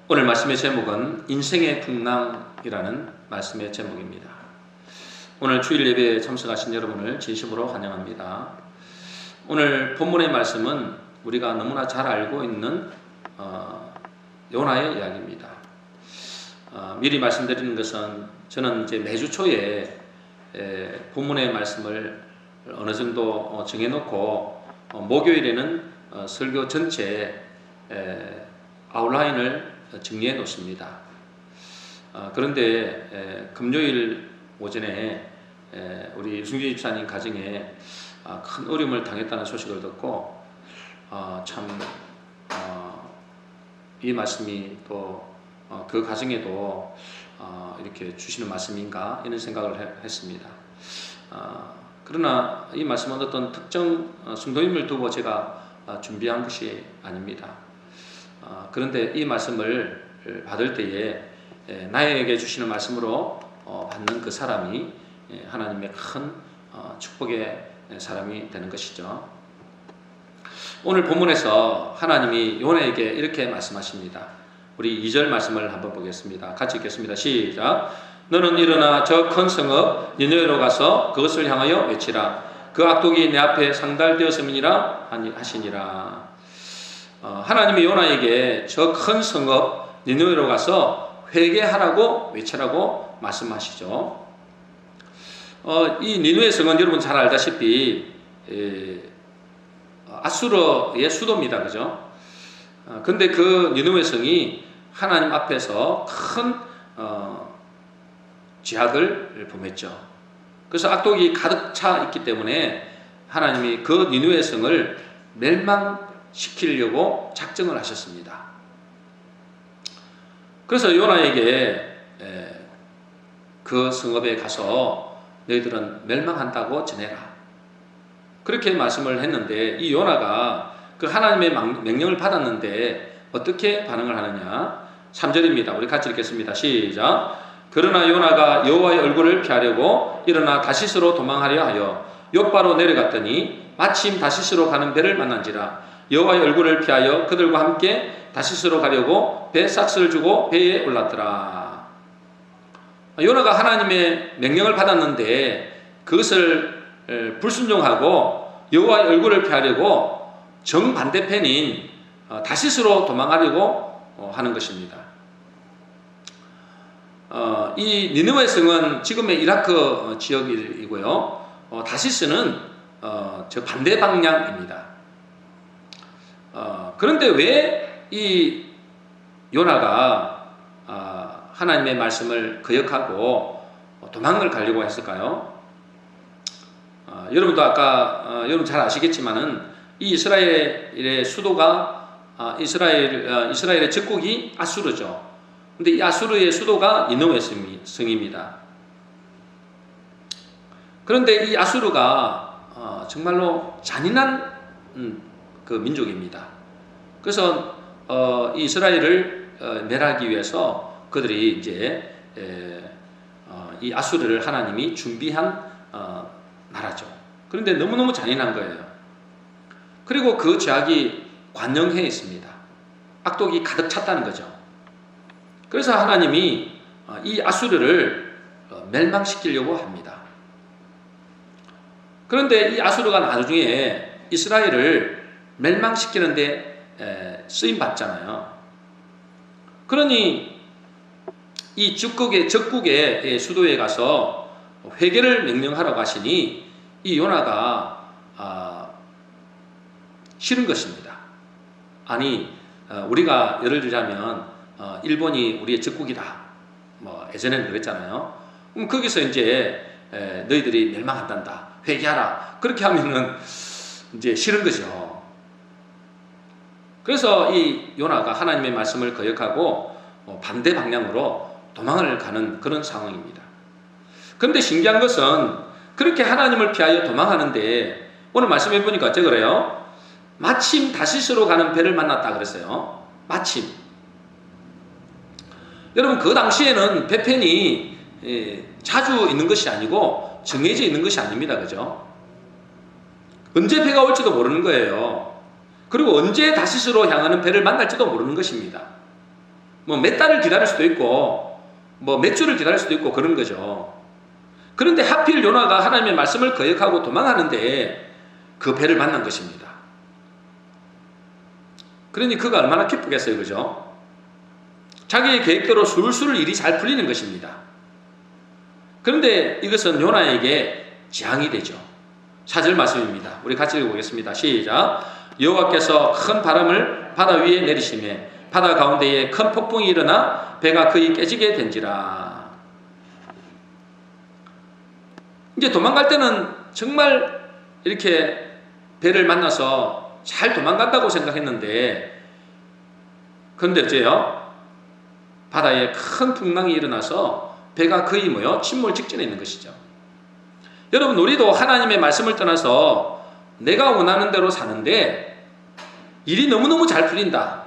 오늘 말씀의 제목은 인생의 풍랑이라는 말씀의 제목입니다. 오늘 주일 예배에 참석하신 여러분을 진심으로 환영합니다. 오늘 본문의 말씀은 우리가 너무나 잘 알고 있는 요나의 이야기입니다. 미리 말씀드리는 것은 저는 이제 매주 초에 본문의 말씀을 어느 정도 정해놓고 목요일에는 설교 전체 아웃라인을 정리해 놓습니다. 그런데 금요일 오전에 우리 유승규 집사님 가정에 큰 어려움을 당했다는 소식을 듣고 이 말씀이 또 그 가정에도 이렇게 주시는 말씀인가 이런 생각을 했습니다. 그러나 이 말씀은 어떤 특정 성도님을 두고 제가 준비한 것이 아닙니다. 그런데 이 말씀을 받을 때에 나에게 주시는 말씀으로 받는 그 사람이 하나님의 큰 축복의 사람이 되는 것이죠. 오늘 본문에서 하나님이 요나에게 이렇게 말씀하십니다. 우리 2절 말씀을 한번 보겠습니다. 같이 읽겠습니다. 시작. 너는 일어나 저 큰 성읍 니느웨로 가서 그것을 향하여 외치라. 그 악독이 내 앞에 상달되었음이니라 하시니라. 하나님이 요나에게 저 큰 성읍 니느웨로 가서 회개하라고 외치라고 말씀하시죠. 이 니느웨 성은 여러분 잘 알다시피 아수르의 수도입니다. 그죠? 근데 그 니느웨 성이 하나님 앞에서 큰 죄악을 범했죠. 그래서 악독이 가득 차 있기 때문에 하나님이 그 니느웨 성을 멸망시키려고 작정을 하셨습니다. 그래서 요나에게 그 성읍에 가서 너희들은 멸망한다고 전해라. 그렇게 말씀을 했는데 이 요나가 그 하나님의 명령을 받았는데 어떻게 반응을 하느냐? 3절입니다. 우리 같이 읽겠습니다. 시작. 그러나 요나가 여호와의 얼굴을 피하려고 일어나 다시스로 도망하려 하여 욥바로 내려갔더니 마침 다시스로 가는 배를 만난지라. 여호와의 얼굴을 피하여 그들과 함께 다시스로 가려고 배 삭스를 주고 배에 올랐더라. 요나가 하나님의 명령을 받았는데 그것을 불순종하고 여호와의 얼굴을 피하려고 정반대편인 다시스로 도망가려고 하는 것입니다. 이 니느웨 성은 지금의 이라크 지역이고요. 다시스는 저 반대 방향입니다. 그런데 왜 이 요나가 하나님의 말씀을 거역하고 도망을 가려고 했을까요? 여러분도 아까 여러분 잘 아시겠지만은 이 이스라엘의 수도가 이스라엘의 적국이 아수르죠. 근데 이 아수르의 수도가 니느웨 성입니다. 그런데 이 아수르가 정말로 잔인한 그 민족입니다. 그래서 이 이스라엘을 멸하기 위해서 그들이 이제 이 아수르를 하나님이 준비한 나라죠. 그런데 너무너무 잔인한 거예요. 그리고 그 죄악이 관영해 있습니다. 악독이 가득 찼다는 거죠. 그래서 하나님이 이 아수르를 멸망시키려고 합니다. 그런데 이 아수르가 나중에 이스라엘을 멸망시키는데 쓰임 받잖아요. 그러니 이 적국의 수도에 가서 회개를 명령하라고 하시니 이 요나가 싫은 것입니다. 아니 우리가 예를 들자면 일본이 우리의 적국이다. 뭐 예전에는 그랬잖아요. 그럼 거기서 이제 너희들이 멸망한단다. 회개하라. 그렇게 하면은 이제 싫은 거죠. 그래서 이 요나가 하나님의 말씀을 거역하고 반대 방향으로 도망을 가는 그런 상황입니다. 그런데 신기한 것은 그렇게 하나님을 피하여 도망하는데 오늘 말씀해 보니까 어째 그래요? 마침 다시스로 가는 배를 만났다 그랬어요. 마침. 여러분 그 당시에는 배편이 자주 있는 것이 아니고 정해져 있는 것이 아닙니다. 그죠? 언제 배가 올지도 모르는 거예요. 그리고 언제 다시스로 향하는 배를 만날지도 모르는 것입니다. 뭐 몇 달을 기다릴 수도 있고 뭐 몇 주를 기다릴 수도 있고 그런 거죠. 그런데 하필 요나가 하나님의 말씀을 거역하고 도망하는데 그 배를 만난 것입니다. 그러니 그가 얼마나 기쁘겠어요, 그죠? 자기의 계획대로 술술 일이 잘 풀리는 것입니다. 그런데 이것은 요나에게 재앙이 되죠. 4절 말씀입니다. 우리 같이 읽어보겠습니다. 시작. 여호와께서 큰 바람을 바다 위에 내리시매 바다 가운데에 큰 폭풍이 일어나 배가 거의 깨지게 된지라. 이제 도망갈 때는 정말 이렇게 배를 만나서 잘 도망간다고 생각했는데, 그런데 어째요? 바다에 큰 풍랑이 일어나서 배가 거의 침몰 직전에 있는 것이죠. 여러분, 우리도 하나님의 말씀을 떠나서 내가 원하는 대로 사는데 일이 너무너무 잘 풀린다,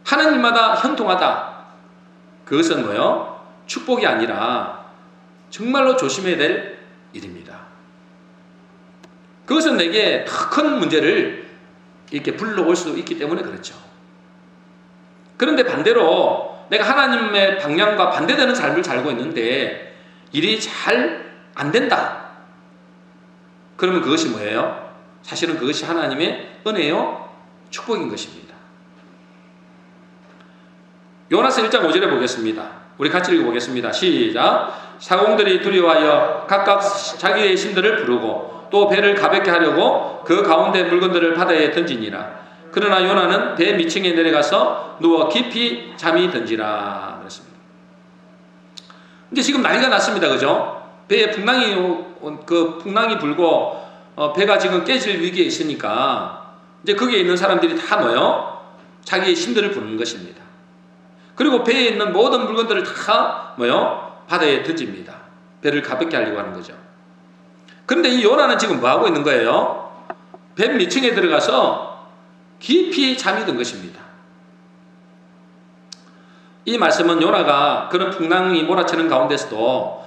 하나님마다 형통하다, 그것은 축복이 아니라 정말로 조심해야 될 일입니다. 그것은 내게 더 큰 문제를 이렇게 불러올 수 있기 때문에 그렇죠. 그런데 반대로 내가 하나님의 방향과 반대되는 삶을 살고 있는데 일이 잘 안 된다, 그러면 그것이 뭐예요? 사실은 그것이 하나님의 은혜요, 축복인 것입니다. 요나서 1장 5절에 보겠습니다. 우리 같이 읽어보겠습니다. 시작. 사공들이 두려워하여 각각 자기의 신들을 부르고 또 배를 가볍게 하려고 그 가운데 물건들을 바다에 던지니라. 그러나 요나는 배 밑층에 내려가서 누워 깊이 잠이 든지라. 그랬습니다. 이제 지금 난리가 났습니다, 그죠? 배에 풍랑이 불고 배가 지금 깨질 위기에 있으니까 이제 거기에 있는 사람들이 다 자기의 신들을 부르는 것입니다. 그리고 배에 있는 모든 물건들을 다 바다에 던집니다. 배를 가볍게 하려고 하는 거죠. 그런데 이 요나는 지금 뭐 하고 있는 거예요? 배 밑층에 들어가서 깊이 잠이 든 것입니다. 이 말씀은 요나가 그런 풍랑이 몰아치는 가운데서도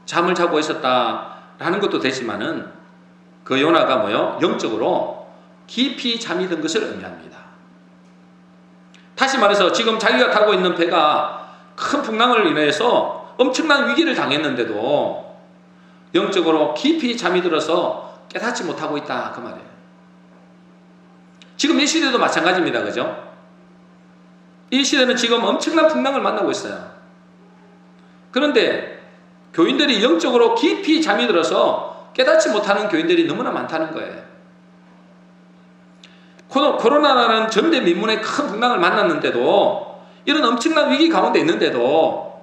잠을 자고 있었다라는 것도 되지만은 그 요나가 영적으로 깊이 잠이 든 것을 의미합니다. 다시 말해서 지금 자기가 타고 있는 배가 큰 풍랑을 인해서 엄청난 위기를 당했는데도 영적으로 깊이 잠이 들어서 깨닫지 못하고 있다, 그 말이에요. 지금 이 시대도 마찬가지입니다, 그죠? 이 시대는 지금 엄청난 풍랑을 만나고 있어요. 그런데 교인들이 영적으로 깊이 잠이 들어서 깨닫지 못하는 교인들이 너무나 많다는 거예요. 코로나라는 전대미문의 큰 풍랑을 만났는데도, 이런 엄청난 위기 가운데 있는데도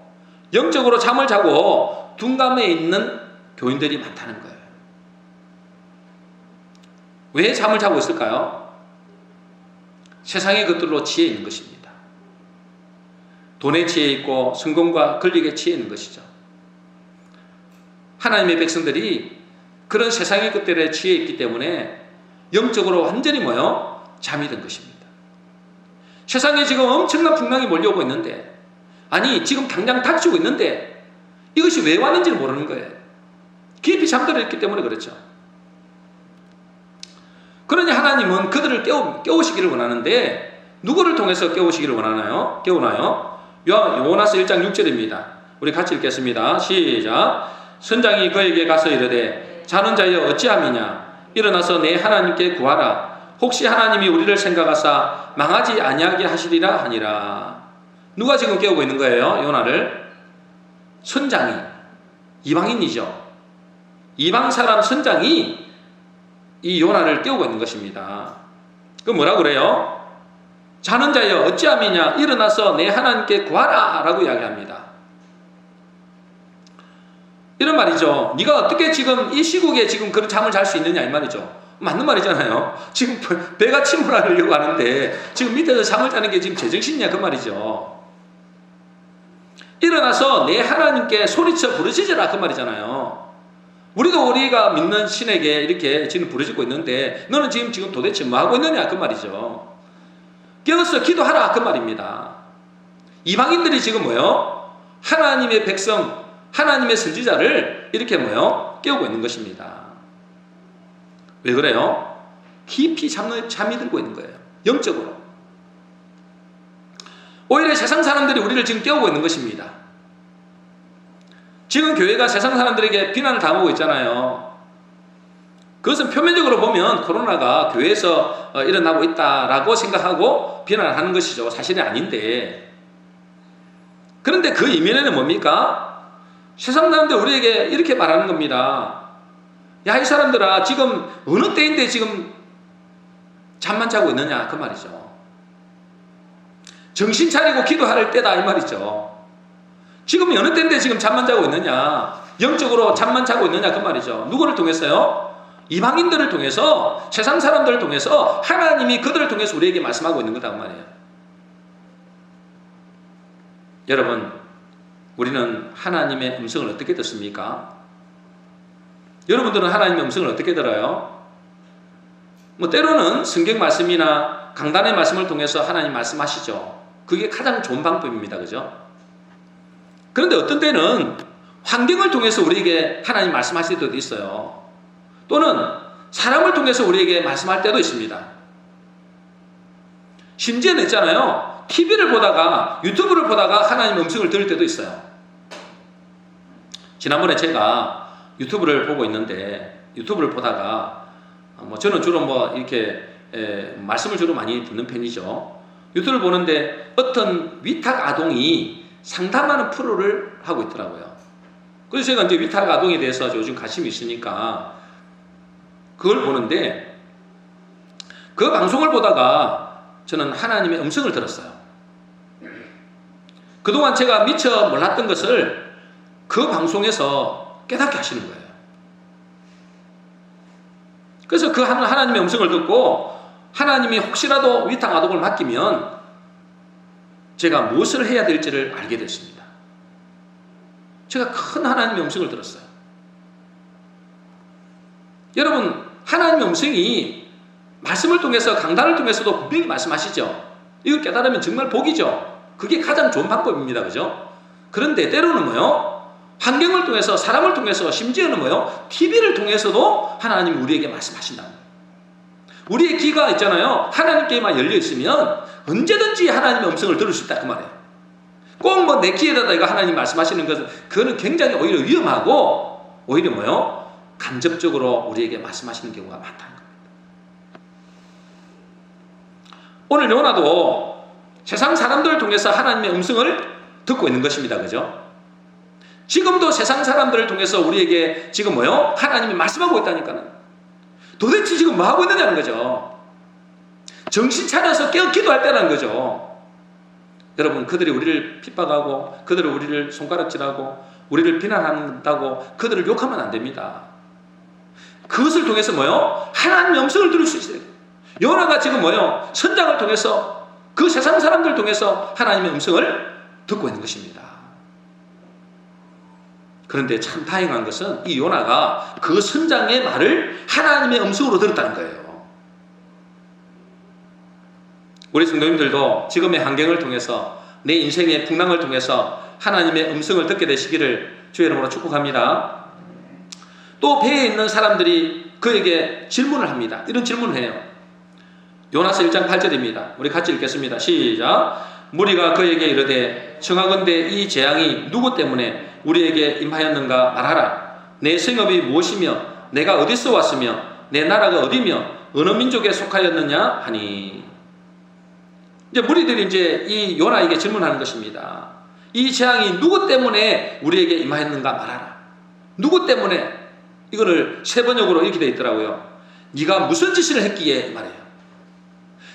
영적으로 잠을 자고 둔감해 있는 교인들이 많다는 거예요. 왜 잠을 자고 있을까요? 세상의 것들로 취해 있는 것입니다. 돈에 취해 있고 성공과 권력에 취해 있는 것이죠. 하나님의 백성들이 그런 세상의 것들에 취해 있기 때문에 영적으로 완전히 잠이 든 것입니다. 세상에 지금 엄청난 풍랑이 몰려오고 있는데, 아니 지금 당장 닥치고 있는데 이것이 왜 왔는지를 모르는 거예요. 깊이 잠들어 있기 때문에 그렇죠. 그러니 하나님은 그들을 깨우시기를 원하는데 누구를 통해서 깨우시기를 원하나요? 깨우나요? 요나서 1장 6절입니다. 우리 같이 읽겠습니다. 시작. 선장이 그에게 가서 이르되 자는 자여 어찌함이냐, 일어나서 내 하나님께 구하라. 혹시 하나님이 우리를 생각하사 망하지 아니하게 하시리라 하니라. 누가 지금 깨우고 있는 거예요? 요나를? 선장이, 이방인이죠. 이방 사람 선장이 이 요나를 깨우고 있는 것입니다. 그 뭐라 그래요? 자는 자여 어찌함이냐, 일어나서 내 하나님께 구하라 라고 이야기합니다. 이런 말이죠. 네가 어떻게 지금 이 시국에 지금 그런 잠을 잘 수 있느냐, 이 말이죠. 맞는 말이잖아요. 지금 배가 침몰하려고 하는데 지금 밑에서 잠을 자는 게 지금 제정신이냐, 그 말이죠. 일어나서 내 하나님께 소리쳐 부르짖으라, 그 말이잖아요. 우리가 믿는 신에게 이렇게 지금 부르짖고 있는데 너는 지금 도대체 뭐 하고 있느냐, 그 말이죠. 깨어서 기도하라, 그 말입니다. 이방인들이 지금 하나님의 백성, 하나님의 선지자를 이렇게 깨우고 있는 것입니다. 왜 그래요? 깊이 잠이 들고 있는 거예요. 영적으로. 오히려 세상 사람들이 우리를 지금 깨우고 있는 것입니다. 지금 교회가 세상 사람들에게 비난을 당하고 있잖아요. 그것은 표면적으로 보면 코로나가 교회에서 일어나고 있다라고 생각하고 비난을 하는 것이죠. 사실이 아닌데. 그런데 그 이면에는 뭡니까? 세상 사람들 우리에게 이렇게 말하는 겁니다. 야, 이 사람들아, 지금 어느 때인데 지금 잠만 자고 있느냐, 그 말이죠. 정신 차리고 기도할 때다, 이 말이죠. 지금 어느 때인데 지금 잠만 자고 있느냐, 영적으로 잠만 자고 있느냐, 그 말이죠. 누구를 통해서요? 이방인들을 통해서, 세상 사람들을 통해서 하나님이 그들을 통해서 우리에게 말씀하고 있는 거다, 그 말이에요. 여러분, 우리는 하나님의 음성을 어떻게 듣습니까? 여러분들은 하나님의 음성을 어떻게 들어요? 때로는 성경 말씀이나 강단의 말씀을 통해서 하나님 말씀하시죠. 그게 가장 좋은 방법입니다. 그죠? 그런데 어떤 때는 환경을 통해서 우리에게 하나님 말씀하실 때도 있어요. 또는 사람을 통해서 우리에게 말씀할 때도 있습니다. 심지어는 있잖아요. TV를 보다가, 유튜브를 보다가 하나님 음성을 들을 때도 있어요. 지난번에 제가 유튜브를 보고 있는데, 유튜브를 보다가, 저는 주로 이렇게, 말씀을 주로 많이 듣는 편이죠. 유튜브를 보는데 어떤 위탁 아동이 상담하는 프로를 하고 있더라고요. 그래서 제가 이제 위탁 아동에 대해서 요즘 관심이 있으니까 그걸 보는데, 그 방송을 보다가 저는 하나님의 음성을 들었어요. 그동안 제가 미처 몰랐던 것을 그 방송에서 깨닫게 하시는 거예요. 그래서 그 하나님의 음성을 듣고 하나님이 혹시라도 위탁 아동을 맡기면 제가 무엇을 해야 될지를 알게 됐습니다. 제가 큰 하나님의 음성을 들었어요. 여러분, 하나님의 음성이 말씀을 통해서, 강단을 통해서도 분명히 말씀하시죠. 이걸 깨달으면 정말 복이죠. 그게 가장 좋은 방법입니다. 그죠? 그런데 때로는 환경을 통해서, 사람을 통해서, 심지어는 TV를 통해서도 하나님이 우리에게 말씀하신다는 거예요. 우리의 귀가 있잖아요. 하나님께만 열려 있으면 언제든지 하나님의 음성을 들을 수 있다, 그 말이에요. 꼭 내 귀에다가 하나님 말씀하시는 것은, 그거는 굉장히 오히려 위험하고, 오히려 간접적으로 우리에게 말씀하시는 경우가 많다는 겁니다. 오늘 요나도 세상 사람들을 통해서 하나님의 음성을 듣고 있는 것입니다. 그죠? 지금도 세상 사람들을 통해서 우리에게 지금 하나님이 말씀하고 있다니까는. 도대체 지금 뭐 하고 있느냐는 거죠. 정신 차려서 깨어 기도할 때라는 거죠. 여러분, 그들이 우리를 핍박하고, 그들이 우리를 손가락질하고, 우리를 비난한다고 그들을 욕하면 안 됩니다. 그것을 통해서 하나님의 음성을 들을 수 있어요. 요나가 지금 선장을 통해서, 그 세상 사람들을 통해서 하나님의 음성을 듣고 있는 것입니다. 그런데 참 다행한 것은 이 요나가 그 선장의 말을 하나님의 음성으로 들었다는 거예요. 우리 성도님들도 지금의 환경을 통해서, 내 인생의 풍랑을 통해서 하나님의 음성을 듣게 되시기를 주의 이름으로 축복합니다. 또 배에 있는 사람들이 그에게 질문을 합니다. 이런 질문을 해요. 요나서 1장 8절입니다. 우리 같이 읽겠습니다. 시작. 무리가 그에게 이르되 청하건대 이 재앙이 누구 때문에 우리에게 임하였는가 말하라. 내 성읍이 무엇이며 내가 어디서 왔으며 내 나라가 어디며 어느 민족에 속하였느냐 하니. 이제 무리들이 이제 이 요나에게 질문하는 것입니다. 이 재앙이 누구 때문에 우리에게 임하였는가 말하라. 누구 때문에? 이거를 세번역으로 이렇게 되어 있더라고요. 네가 무슨 짓을 했기에 말해요.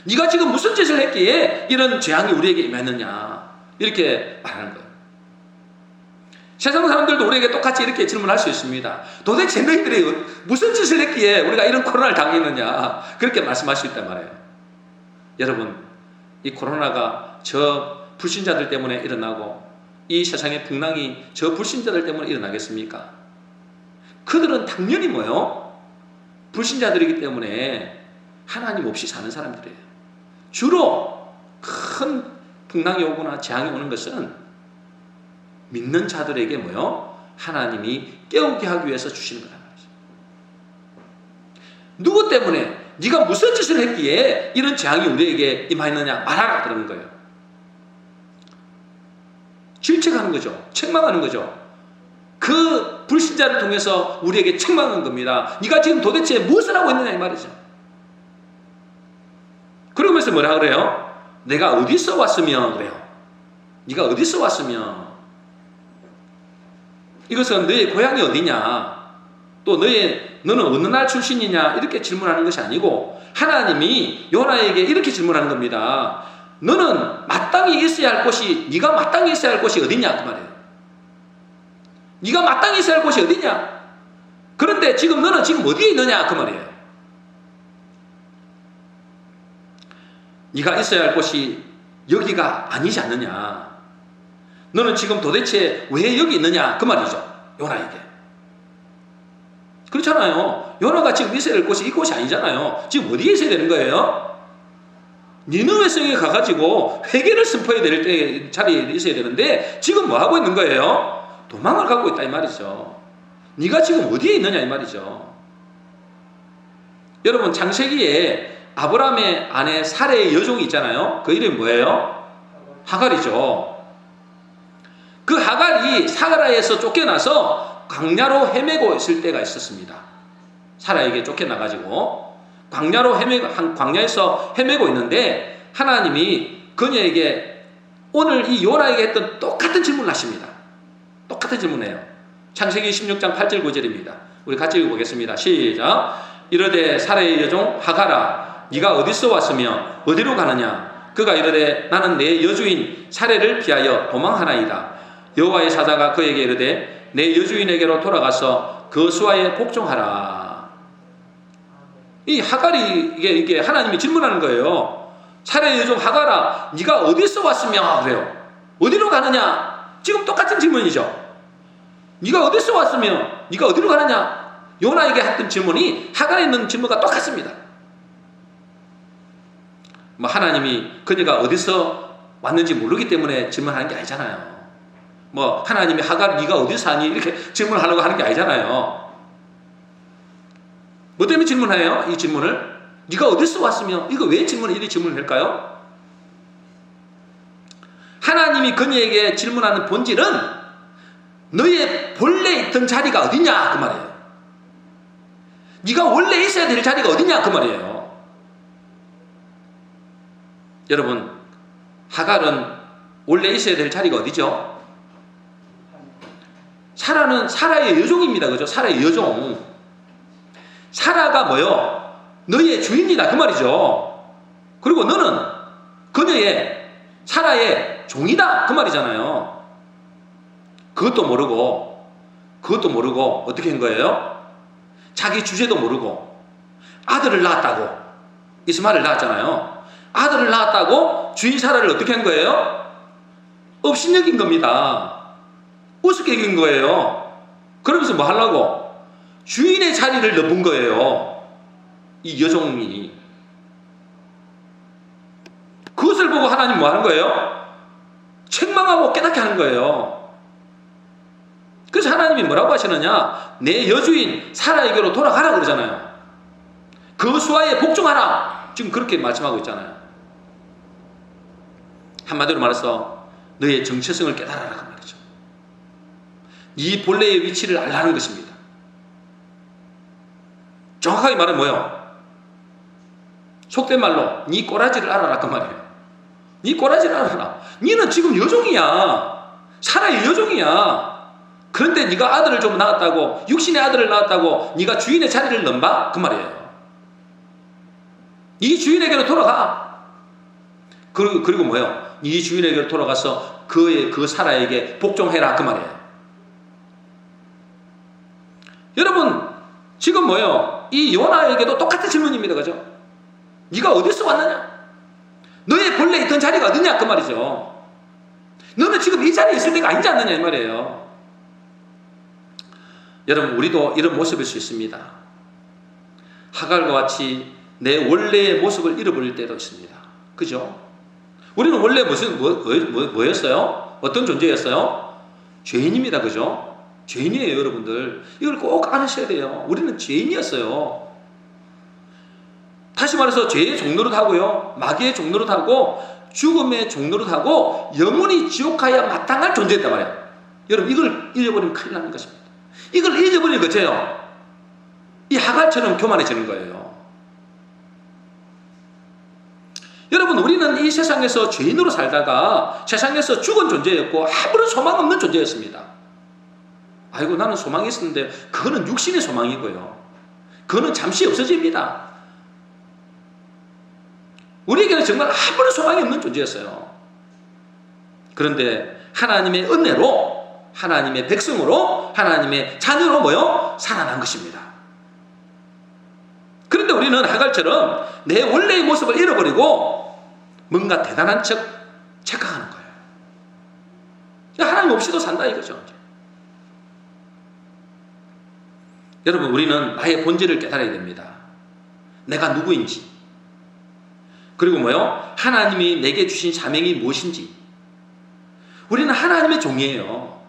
네가 지금 무슨 짓을 했기에 이런 재앙이 우리에게 임했느냐, 이렇게 말하는 거예요. 세상 사람들도 우리에게 똑같이 이렇게 질문할 수 있습니다. 도대체 너희들이 무슨 짓을 했기에 우리가 이런 코로나를 당했느냐, 그렇게 말씀할 수 있단 말이에요. 여러분, 이 코로나가 저 불신자들 때문에 일어나고 이 세상의 풍랑이 저 불신자들 때문에 일어나겠습니까? 그들은 당연히 불신자들이기 때문에 하나님 없이 사는 사람들이에요. 주로 큰 풍랑이 오거나 재앙이 오는 것은 믿는 자들에게 하나님이 깨우게 하기 위해서 주시는 거란 말이죠. 누구 때문에, 네가 무슨 짓을 했기에 이런 재앙이 우리에게 임하였느냐 말하라, 그러는 거예요. 질책하는 거죠. 책망하는 거죠. 그 불신자를 통해서 우리에게 책망한 겁니다. 네가 지금 도대체 무엇을 하고 있느냐 이 말이죠. 그러면서 뭐라 그래요? 내가 어디서 왔으면 그래요. 네가 어디서 왔으면 이것은 너의 고향이 어디냐, 또 너는 어느 날 출신이냐 이렇게 질문하는 것이 아니고 하나님이 요나에게 이렇게 질문하는 겁니다. 너는 마땅히 있어야 할 곳이, 네가 마땅히 있어야 할 곳이 어디냐 그 말이에요. 네가 마땅히 있어야 할 곳이 어디냐. 그런데 지금 너는 지금 어디에 있느냐 그 말이에요. 네가 있어야 할 곳이 여기가 아니지 않느냐. 너는 지금 도대체 왜 여기 있느냐 그 말이죠. 요나에게. 그렇잖아요. 요나가 지금 있어야 할 곳이 이곳이 아니잖아요. 지금 어디에 있어야 되는 거예요? 니느웨 성에 가가지고 회개를 선포해야 될 때 자리에 있어야 되는데 지금 뭐 하고 있는 거예요? 도망을 갖고 있다 이 말이죠. 네가 지금 어디에 있느냐 이 말이죠. 여러분, 창세기에 아브라함의 아내 사레의 여종이 있잖아요. 그 이름이 뭐예요? 하갈이죠. 그 하갈이 사라에서 쫓겨나서 광야로 헤매고 있을 때가 있었습니다. 사라에게 쫓겨나가지고 광야에서 헤매고 있는데 하나님이 그녀에게 오늘 이 요나에게 했던 똑같은 질문을 하십니다. 똑같은 질문이에요. 창세기 16장 8절 9절입니다. 우리 같이 읽어보겠습니다. 시작. 이르되 사라의 여종 하갈아, 네가 어디서 왔으며 어디로 가느냐? 그가 이르되 나는 내 여주인 사레를 피하여 도망하나이다. 여호와의 사자가 그에게 이르되 내 여주인에게로 돌아가서 그 수하에 복종하라. 이 하갈이 이게 하나님이 질문하는 거예요. 사레의 여종 하갈아, 네가 어디서 왔으며 그래요. 어디로 가느냐? 지금 똑같은 질문이죠. 네가 어디서 왔으며 네가 어디로 가느냐? 요나에게 했던 질문이 하갈에 있는 질문과 똑같습니다. 뭐 하나님이 그녀가 어디서 왔는지 모르기 때문에 질문하는 게 아니잖아요. 뭐 하나님이 하갈 네가 어디서 사니 이렇게 질문하려고 하는 게 아니잖아요. 뭐 때문에 질문해요? 이 질문을 네가 어디서 왔으며 이거 왜 이렇게 질문을 할까요? 하나님이 그녀에게 질문하는 본질은 너의 본래 있던 자리가 어디냐 그 말이에요. 네가 원래 있어야 될 자리가 어디냐 그 말이에요. 여러분, 하갈은 원래 있어야 될 자리가 어디죠? 사라는 사라의 여종입니다. 그죠? 사라의 여종. 사라가 뭐요? 너의 주인이다 그 말이죠. 그리고 너는 그녀의 사라의 종이다 그 말이잖아요. 그것도 모르고 어떻게 한 거예요? 자기 주제도 모르고 아들을 낳았다고, 이스마엘을 낳았잖아요. 아들을 낳았다고 주인 사라를 어떻게 한 거예요? 업신여긴 겁니다. 우습게 여긴 거예요. 그러면서 뭐 하려고? 주인의 자리를 넘은 거예요. 이 여종이. 그것을 보고 하나님 뭐 하는 거예요? 책망하고 깨닫게 하는 거예요. 그래서 하나님이 뭐라고 하시느냐? 내 여주인 사라에게로 돌아가라 그러잖아요. 그 수하에 복종하라. 지금 그렇게 말씀하고 있잖아요. 한마디로 말해서 너의 정체성을 깨달아라 그 말이죠. 이 본래의 위치를 알라는 것입니다. 정확하게 말하면 뭐예요? 속된 말로 네 꼬라지를 알아라 그 말이에요. 네 꼬라지를 알아라. 너는 지금 여종이야. 사라의 여종이야. 그런데 네가 아들을 좀 낳았다고, 육신의 아들을 낳았다고 네가 주인의 자리를 넘봐? 그 말이에요. 네 주인에게로 돌아가. 그리고 뭐예요? 네 주인에게로 돌아가서 그 사라에게 복종해라 그 말이에요. 여러분, 지금 뭐예요? 이 요나에게도 똑같은 질문입니다. 그죠? 네가 어디서 왔느냐? 너의 본래 있던 자리가 어디냐? 그 말이죠. 너는 지금 이 자리에 있을 때가 아니지 않느냐? 이 말이에요. 여러분, 우리도 이런 모습일 수 있습니다. 하갈과 같이 내 원래의 모습을 잃어버릴 때도 있습니다. 그죠? 우리는 원래 뭐였어요? 어떤 존재였어요? 죄인입니다. 그죠? 죄인이에요, 여러분들. 이걸 꼭 알으셔야 돼요. 우리는 죄인이었어요. 다시 말해서 죄의 종노릇하고요, 마귀의 종노릇하고 죽음의 종노릇하고 영원히 지옥하여 마땅할 존재였단 말이에요. 여러분, 이걸 잊어버리면 큰일 나는 것입니다. 이걸 잊어버리는 거죠. 이 하갈처럼 교만해지는 거예요. 여러분, 우리는 이 세상에서 죄인으로 살다가 세상에서 죽은 존재였고 아무런 소망 없는 존재였습니다. 아이고, 나는 소망이 있었는데 그거는 육신의 소망이고요. 그거는 잠시 없어집니다. 우리에게는 정말 아무런 소망이 없는 존재였어요. 그런데 하나님의 은혜로, 하나님의 백성으로, 하나님의 자녀로 뭐요? 살아난 것입니다. 그런데 우리는 하갈처럼 내 원래의 모습을 잃어버리고 뭔가 대단한 척 착각하는 거예요. 하나님 없이도 산다 이거죠. 여러분, 우리는 나의 본질을 깨달아야 됩니다. 내가 누구인지, 그리고 뭐요? 하나님이 내게 주신 사명이 무엇인지. 우리는 하나님의 종이에요.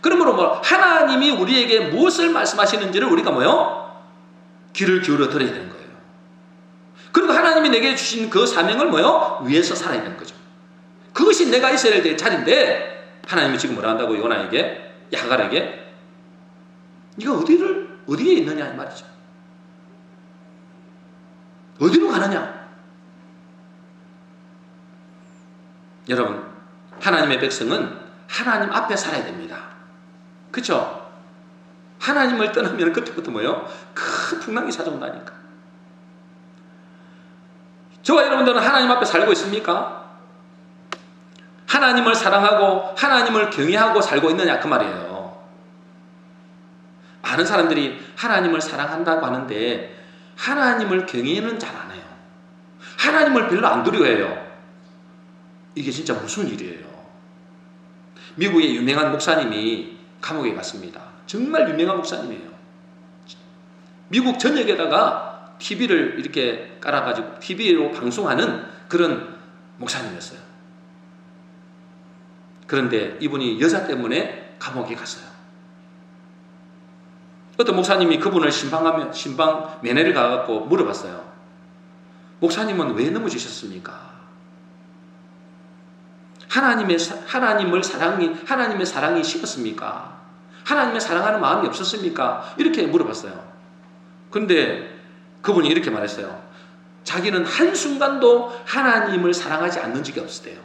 그러므로 뭐 하나님이 우리에게 무엇을 말씀하시는지를 우리가 뭐요? 귀를 기울여 들어야 되는 거예요. 그리고 하나님이 내게 주신 그 사명을 뭐요? 위해서 살아야 되는 거죠. 그것이 내가 있어야 될 자리인데 하나님이 지금 뭐라 한다고 요나에게, 하갈에게? 네가 어디에 있느냐 이 말이죠. 어디로 가느냐? 여러분, 하나님의 백성은 하나님 앞에 살아야 됩니다. 그렇죠? 하나님을 떠나면 그때부터 뭐요? 큰 풍랑이 찾아온다니까. 저와 여러분들은 하나님 앞에 살고 있습니까? 하나님을 사랑하고 하나님을 경외하고 살고 있느냐 그 말이에요. 많은 사람들이 하나님을 사랑한다고 하는데 하나님을 경외는 잘 안 해요. 하나님을 별로 안 두려워해요. 이게 진짜 무슨 일이에요? 미국의 유명한 목사님이 감옥에 갔습니다. 정말 유명한 목사님이에요. 미국 전역에다가 TV를 이렇게 깔아가지고 TV로 방송하는 그런 목사님이었어요. 그런데 이분이 여자 때문에 감옥에 갔어요. 어떤 목사님이 그분을 신방 면회를 가갖고 물어봤어요. 목사님은 왜 넘어지셨습니까? 하나님의 사랑이 식었습니까? 하나님의 사랑하는 마음이 없었습니까? 이렇게 물어봤어요. 그런데 그분이 이렇게 말했어요. 자기는 한순간도 하나님을 사랑하지 않는 적이 없었대요.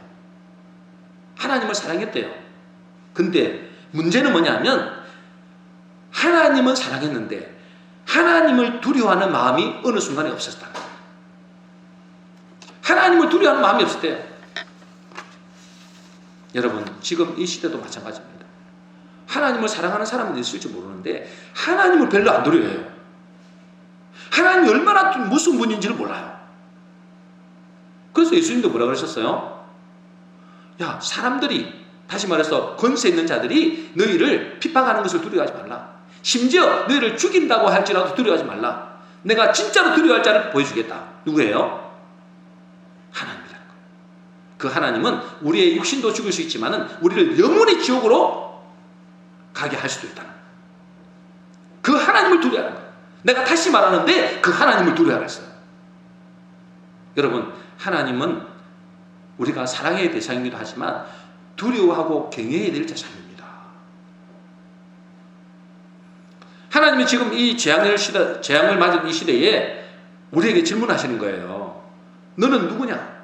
하나님을 사랑했대요. 근데 문제는 뭐냐면 하나님은 사랑했는데 하나님을 두려워하는 마음이 어느 순간에 없었다. 하나님을 두려워하는 마음이 없었대요. 여러분, 지금 이 시대도 마찬가지입니다. 하나님을 사랑하는 사람은 있을지 모르는데 하나님을 별로 안 두려워해요. 하나님이 얼마나 무슨 분인지를 몰라요. 그래서 예수님도 뭐라 그러셨어요? 야, 사람들이, 다시 말해서 권세 있는 자들이 너희를 핍박하는 것을 두려워하지 말라. 심지어 너희를 죽인다고 할지라도 두려워하지 말라. 내가 진짜로 두려워할 자를 보여주겠다. 누구예요? 하나님이라는 거예요. 그 하나님은 우리의 육신도 죽일 수 있지만 우리를 영원히 지옥으로 가게 할 수도 있다는 거예요. 그 하나님을 두려워하는 거예요. 내가 다시 말하는데 그 하나님을 두려워하라 했어요. 여러분, 하나님은 우리가 사랑의 대상이기도 하지만 두려워하고 경외해야 될 대상입니다. 하나님이 지금 이 재앙을 맞은 이 시대에 우리에게 질문하시는 거예요. 너는 누구냐?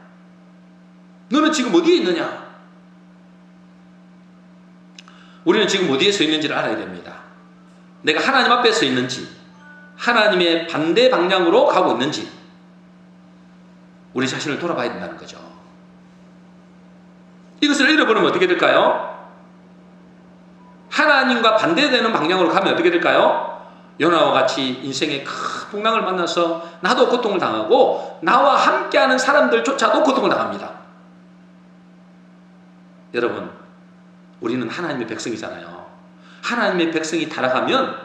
너는 지금 어디에 있느냐? 우리는 지금 어디에 서 있는지를 알아야 됩니다. 내가 하나님 앞에 서 있는지, 하나님의 반대 방향으로 가고 있는지 우리 자신을 돌아봐야 된다는 거죠. 이것을 잃어버리면 어떻게 될까요? 하나님과 반대되는 방향으로 가면 어떻게 될까요? 요나와 같이 인생의 큰 풍랑을 만나서 나도 고통을 당하고 나와 함께하는 사람들조차도 고통을 당합니다. 여러분, 우리는 하나님의 백성이잖아요. 하나님의 백성이 타락하면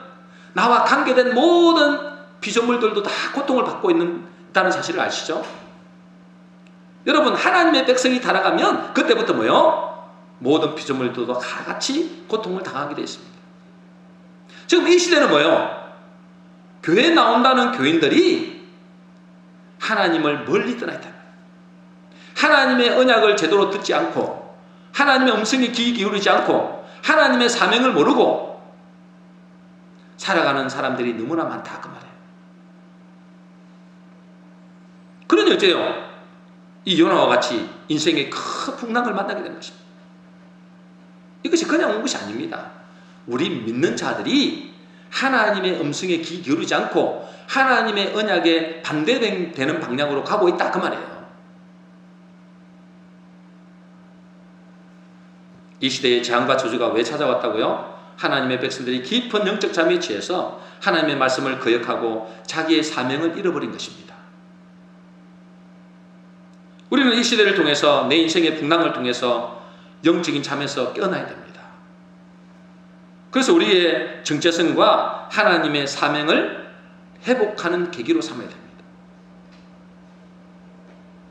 나와 관계된 모든 피조물들도 다 고통을 받고 있다는 사실을 아시죠? 여러분, 하나님의 백성이 타락하면 그때부터 뭐요? 모든 피조물들도 다 같이 고통을 당하게 되어 있습니다. 지금 이 시대는 뭐요? 교회에 나온다는 교인들이 하나님을 멀리 떠나 있다. 하나님의 언약을 제대로 듣지 않고 하나님의 음성에 귀 기울이지 않고 하나님의 사명을 모르고 살아가는 사람들이 너무나 많다 그 말이에요. 그러니 어째요? 이 요나와 같이 인생의 큰 풍랑을 만나게 되는 것입니다. 이것이 그냥 온 것이 아닙니다. 우리 믿는 자들이 하나님의 음성에 귀 기울이지 않고 하나님의 언약에 반대되는 방향으로 가고 있다 그 말이에요. 이 시대의 재앙과 저주가 왜 찾아왔다고요? 하나님의 백성들이 깊은 영적 잠에 취해서 하나님의 말씀을 거역하고 자기의 사명을 잃어버린 것입니다. 우리는 이 시대를 통해서 내 인생의 풍랑을 통해서 영적인 잠에서 깨어나야 됩니다. 그래서 우리의 정체성과 하나님의 사명을 회복하는 계기로 삼아야 됩니다.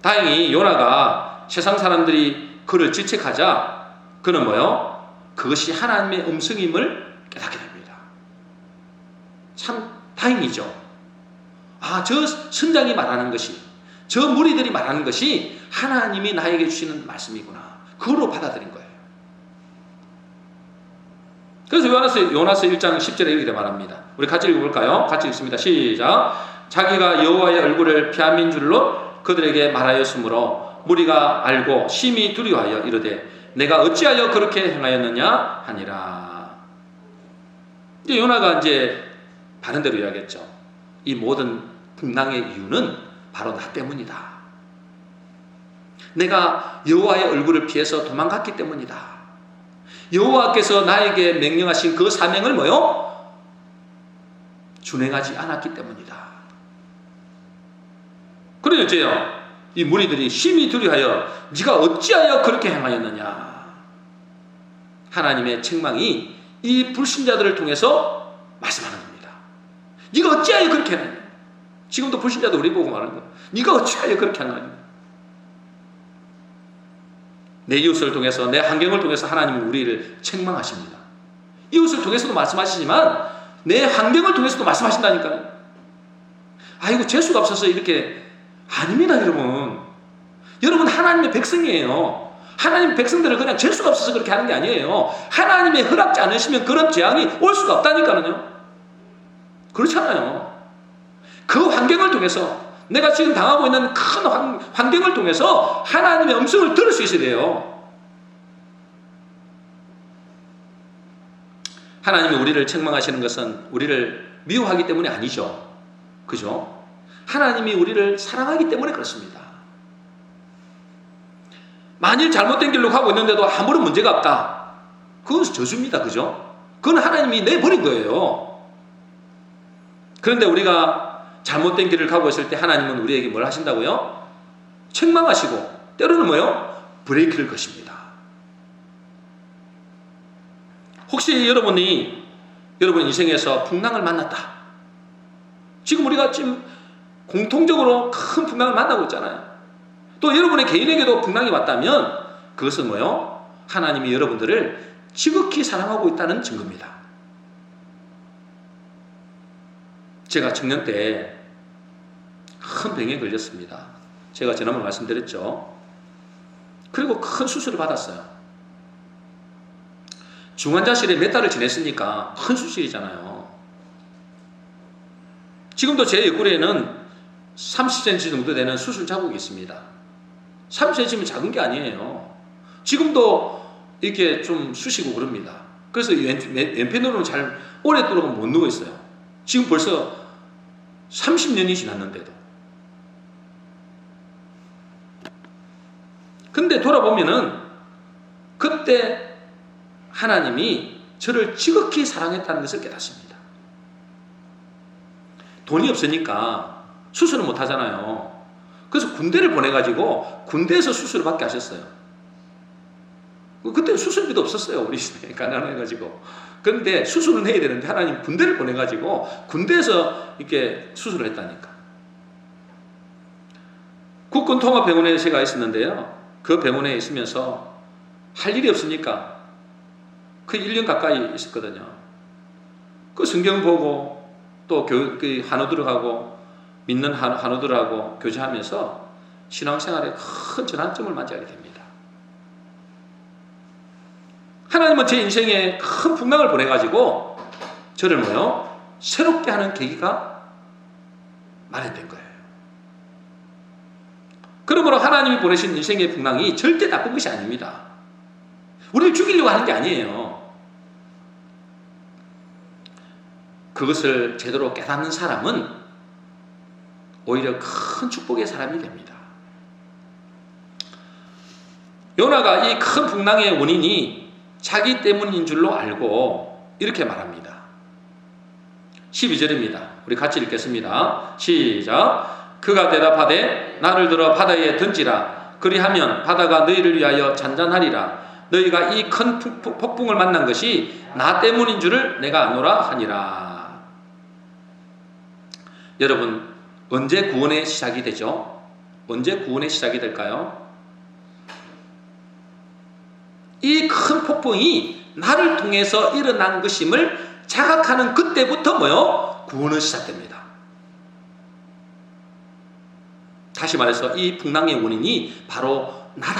다행히 요나가 세상 사람들이 그를 질책하자 그는 뭐요? 그것이 하나님의 음성임을 깨닫게 됩니다. 참 다행이죠. 아, 저 선장이 말하는 것이, 저 무리들이 말하는 것이 하나님이 나에게 주시는 말씀이구나. 그걸로 받아들인 거예요. 그래서 요나서 1장 10절에 이렇게 말합니다. 우리 같이 읽어볼까요? 같이 읽습니다. 시작. 자기가 여호와의 얼굴을 피함인 줄로 그들에게 말하였으므로 무리가 알고 심히 두려워하여 이르되 내가 어찌하여 그렇게 행하였느냐 하니라. 이제 요나가 이제 바른 대로 이야기했죠. 이 모든 풍랑의 이유는 바로 나 때문이다. 내가 여호와의 얼굴을 피해서 도망갔기 때문이다. 여호와께서 나에게 명령하신 그 사명을 뭐요? 준행하지 않았기 때문이다. 그러니 어째요? 이 무리들이 심히 두려워하여 네가 어찌하여 그렇게 행하였느냐. 하나님의 책망이 이 불신자들을 통해서 말씀하는 겁니다. 네가 어찌하여 그렇게 하느냐. 지금도 불신자도 우리 보고 말하는 거예요. 네가 어찌하여 그렇게 하느냐. 내 이웃을 통해서 내 환경을 통해서 하나님은 우리를 책망하십니다. 이웃을 통해서도 말씀하시지만 내 환경을 통해서도 말씀하신다니까요. 아이고 재수가 없어서 이렇게 아닙니다 여러분. 여러분 하나님의 백성이에요. 하나님 백성들을 그냥 재수가 없어서 그렇게 하는 게 아니에요. 하나님의 허락지 않으시면 그런 재앙이 올 수가 없다니까요. 그렇잖아요. 그 환경을 통해서 내가 지금 당하고 있는 큰 환경을 통해서 하나님의 음성을 들을 수 있어야 돼요. 하나님이 우리를 책망하시는 것은 우리를 미워하기 때문이 아니죠. 그죠? 하나님이 우리를 사랑하기 때문에 그렇습니다. 만일 잘못된 길로 가고 있는데도 아무런 문제가 없다. 그건 저주입니다. 그죠? 그건 하나님이 내버린 거예요. 그런데 우리가 잘못된 길을 가고 있을 때 하나님은 우리에게 뭘 하신다고요? 책망하시고 때로는 뭐요? 브레이크를 거십니다. 혹시 여러분 인생에서 풍랑을 만났다. 지금 우리가 지금 공통적으로 큰 풍랑을 만나고 있잖아요. 또 여러분의 개인에게도 풍랑이 왔다면 그것은 뭐요? 하나님이 여러분들을 지극히 사랑하고 있다는 증거입니다. 제가 청년 때 큰 병에 걸렸습니다. 제가 지난번 말씀드렸죠. 그리고 큰 수술을 받았어요. 중환자실에 몇 달을 지냈으니까 큰 수술이잖아요. 지금도 제 옆구리에는 30cm 정도 되는 수술 자국이 있습니다. 30cm면 작은 게 아니에요. 지금도 이렇게 좀 쑤시고 그럽니다. 그래서 왼편으로는 잘 오랫도록 못 누워 있어요. 지금 벌써 30년이 지났는데도. 근데 돌아보면은 그때 하나님이 저를 지극히 사랑했다는 것을 깨닫습니다. 돈이 없으니까 수술을 못 하잖아요. 그래서 군대를 보내가지고 군대에서 수술을 받게 하셨어요. 그때 수술비도 없었어요. 우리 시대에 가난해가지고. 그런데 수술은 해야 되는데 하나님 군대를 보내가지고 군대에서 이렇게 수술을 했다니까. 국군통합병원에 제가 있었는데요. 그 병원에 있으면서 할 일이 없으니까 그 1년 가까이 있었거든요. 그 성경 보고 또 한우들하고 믿는 한우들하고 교제하면서 신앙생활에 큰 전환점을 맞이하게 됩니다. 하나님은 제 인생에 큰 풍랑을 보내가지고 저를 뭐요? 새롭게 하는 계기가 마련된 거예요. 그러므로 하나님이 보내신 인생의 풍랑이 절대 나쁜 것이 아닙니다. 우리를 죽이려고 하는 게 아니에요. 그것을 제대로 깨닫는 사람은 오히려 큰 축복의 사람이 됩니다. 요나가 이 큰 풍랑의 원인이 자기 때문인 줄로 알고 이렇게 말합니다. 12절입니다. 우리 같이 읽겠습니다. 시작. 그가 대답하되 나를 들어 바다에 던지라. 그리하면 바다가 너희를 위하여 잔잔하리라. 너희가 이 큰 폭풍을 만난 것이 나 때문인 줄을 내가 아노라 하니라. 여러분, 언제 구원의 시작이 되죠? 언제 구원의 시작이 될까요? 이 큰 폭풍이 나를 통해서 일어난 것임을 자각하는 그때부터 뭐요? 구원은 시작됩니다. 다시 말해서 이 풍랑의 원인이 바로 나다.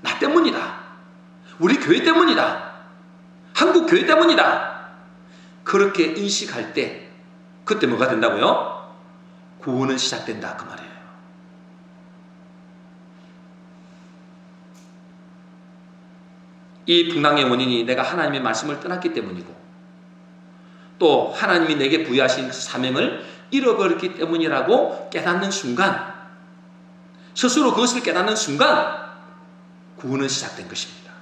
나 때문이다. 우리 교회 때문이다. 한국 교회 때문이다. 그렇게 인식할 때 그때 뭐가 된다고요? 구원은 시작된다 그 말이에요. 이 풍랑의 원인이 내가 하나님의 말씀을 떠났기 때문이고 또 하나님이 내게 부여하신 사명을 잃어버렸기 때문이라고 깨닫는 순간, 스스로 그것을 깨닫는 순간 구원은 시작된 것입니다.